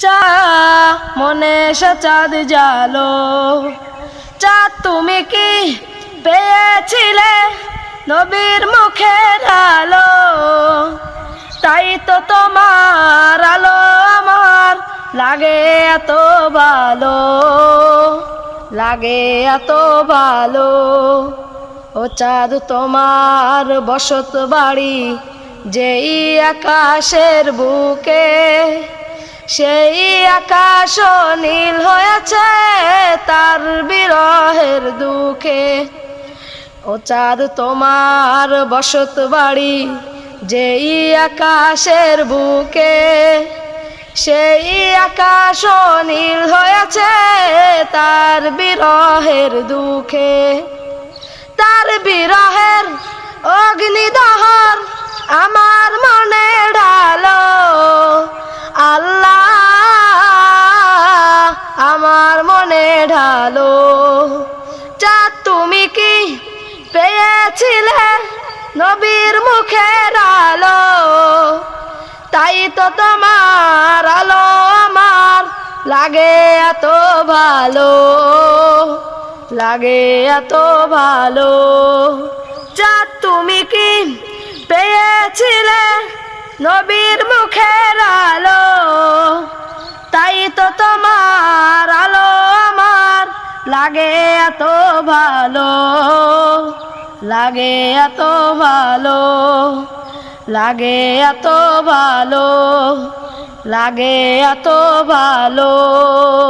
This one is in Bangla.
চা মনে সে চাঁদ জালো। চাঁদ তুমি কি পেয়েছিলে নবীর মুখের আলো? তাই তো তোমার আলো আমার লাগে এত ভালো, লাগে এত ভালো। ও চাঁদ তোমার বসত বাড়ি যেই আকাশের বুকে, সেই আকাশ নীল হয়েছে তার বিরহের দুঃখে। ও চাঁদ তোমার বসত বাড়ি যেই আকাশের বুকে, সেই আকাশ নীল হয়েছে তার বিরহের দুঃখে। তার বিরহের অগ্নিদহন আমার মনে ঢালো। আল্লাহ আমার মনে ঢালো। চাঁদ তুমি কি পেয়েছিলে নবীর মুখের আলো? তাই তো তোমার আলো আমার লাগে এত ভালো, লাগে এত ভালো। চাঁদ তুমি কি পেয়েছিলে নবীর মুখের আলো? তাই তো তোমার আলো আমার লাগে এত ভালো, লাগে এত ভালো, লাগে এত ভালো, লাগে এত ভালো।